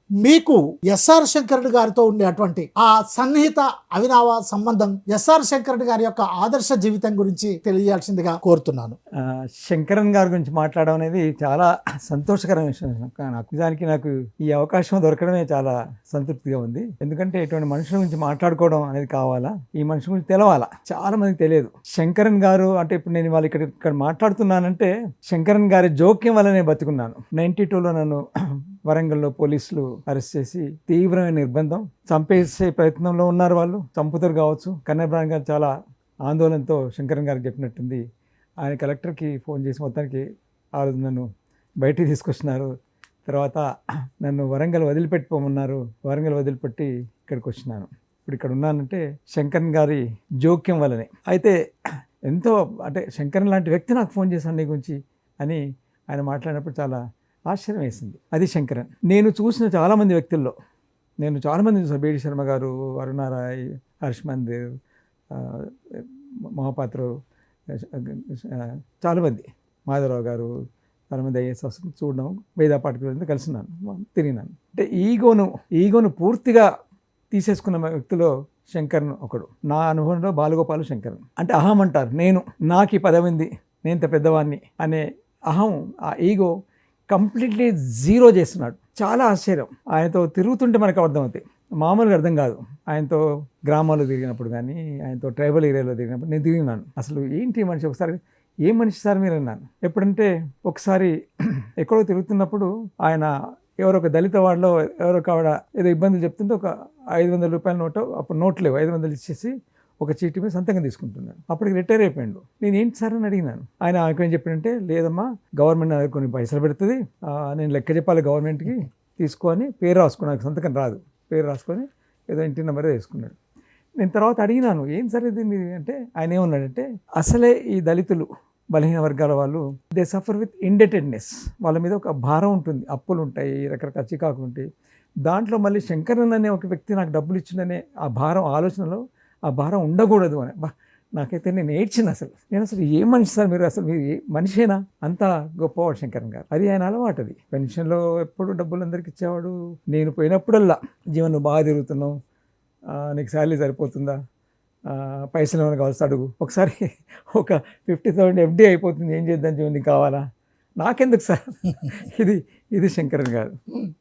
మీకు ఎస్ఆర్ శంకరుడు గారితో ఉండేటువంటి ఆ సన్నిహిత అవినావ సంబంధం, ఎస్ఆర్ శంకరుడు గారి యొక్క ఆదర్శ జీవితం గురించి తెలియాల్సిందిగా కోరుతున్నాను. శంకరన్ గారి గురించి మాట్లాడడం అనేది చాలా సంతోషకరమైన విషయం. నాకు ఈ అవకాశం దొరకడమే చాలా సంతృప్తిగా ఉంది. ఎందుకంటే ఇటువంటి మనుషుల గురించి మాట్లాడుకోవడం అనేది కావాలా, ఈ మనుషుల గురించి తెలవాలా. చాలా మందికి తెలియదు. శంకరన్ గారు అంటే ఇప్పుడు నేను వాళ్ళు ఇక్కడ మాట్లాడుతున్నానంటే శంకరన్ గారి జోక్యం వల్లనే బతుకున్నాను. 92లో నన్ను వరంగల్లో పోలీసులు అరెస్ట్ చేసి తీవ్రమైన నిర్బంధం, చంపేసే ప్రయత్నంలో ఉన్నారు. వాళ్ళు చంపుతారు కావచ్చు. కన్నబ్రాన్ గారు చాలా ఆందోళనతో శంకరన్ గారికి చెప్పినట్టుంది. ఆయన కలెక్టర్కి ఫోన్ చేసి మొత్తానికి ఆ రోజు నన్ను బయటికి తీసుకొచ్చినారు. తర్వాత నన్ను వరంగల్ వదిలిపెట్టుకోమన్నారు. వరంగల్ వదిలిపెట్టి ఇక్కడికి వచ్చినాను. ఇప్పుడు ఇక్కడ ఉన్నానంటే శంకరన్ గారి జోక్యం వల్లనే. అయితే ఎంతో అంటే శంకరన్ లాంటి వ్యక్తి నాకు ఫోన్ చేశాను నీ గురించి అని ఆయన మాట్లాడినప్పుడు చాలా ఆశ్చర్యం వేసింది. అది శంకరన్. నేను చూసిన చాలామంది వ్యక్తుల్లో చాలామంది చూసాను. బేడి శర్మ గారు, అరుణారాయ్, హర్ష్ మందిర్, మహాపాత్ర, చాలామంది, మాధవరావు గారు, చాలామంది ఐఏఎస్ చూడడం, వేదా పాటికలతో కలిసినాను, తిరిగినాను. అంటే ఈగోను పూర్తిగా తీసేసుకున్న వ్యక్తిలో శంకరన్ ఒకడు. నా అనుభవంలో బాలగోపాలు శంకరన్. అంటే అహం అంటారు, నాకు ఈ పదవి ఉంది, నేను ఇంత పెద్దవాడిని అనే అహం, ఆ ఈగో కంప్లీట్లీ జీరో చేస్తున్నాడు. చాలా ఆశ్చర్యం. ఆయనతో తిరుగుతుంటే మనకు అర్థమవుతాయి, మామూలుగా అర్థం కాదు. ఆయనతో గ్రామాల్లో తిరిగినప్పుడు కానీ, ఆయనతో ట్రైబల్ ఏరియాలో తిరిగినప్పుడు నేను తిరిగినాను. అసలు ఏంటి మనిషి, ఒకసారి ఏం మనిషి సార్ మీరు అన్నాను. ఎప్పుడంటే ఒకసారి ఎక్కడో తిరుగుతున్నప్పుడు ఆయన ఎవరో ఒక దళిత వాడలో ఎవరో కావడ ఏదో ఇబ్బందులు చెప్తుంటే ఒక 500 రూపాయల నోటు, అప్పుడు నోట్ లేవు, 500 ఇచ్చేసి ఒక చీటీ మీద సంతకం తీసుకుంటున్నాను. అప్పటికి రిటైర్ అయిపోయాడు. నేను ఏంటి సార్ అని అడిగినాను. ఆయన ఏం చెప్పాడంటే, లేదమ్మా గవర్నమెంట్ నా దగ్గర కొన్ని పైసలు పెడుతుంది, నేను లెక్క చెప్పాలి గవర్నమెంట్కి, తీసుకొని పేరు రాసుకుని, నాకు సంతకం రాదు, పేరు రాసుకొని ఏదో ఇంటి నెంబర్ వేసుకున్నాడు. నేను తర్వాత అడిగినాను, ఏం సార్ ఇది అంటే ఆయన ఏమన్నాడంటే, అసలే ఈ దళితులు, బలహీన వర్గాల వాళ్ళు దే సఫర్ విత్ ఇండెటెడ్నెస్. వాళ్ళ మీద ఒక భారం ఉంటుంది, అప్పులు ఉంటాయి, రకరకాల చికాకులు ఉంటాయి. దాంట్లో మళ్ళీ శంకరన్ అనే ఒక వ్యక్తి నాకు డబ్బులు ఇచ్చిందనే ఆ భారం, ఆలోచనలో ఆ భారం ఉండకూడదు అని. నాకైతే నేను ఏడ్చిన. నేను అసలు ఏ మనిషి సార్ మీరు, అసలు మీరు మనిషేనా? అంత గొప్పవాడు శంకరన్ గారు. అది ఆయన అలవాటు. అది పెన్షన్లో ఎప్పుడు డబ్బులు అందరికి ఇచ్చేవాడు. నేను పోయినప్పుడల్లా, జీవన్ నువ్వు బాగా తిరుగుతున్నావు, నీకు శాలరీ సరిపోతుందా, పైసలు ఏమైనా కావాల్సి అడుగు, ఒకసారి ఒక 50,000 FD అయిపోతుంది, ఏం చేద్దాం జీవన్, నీకు కావాలా? నాకెందుకు సార్? ఇది శంకరన్ గారు.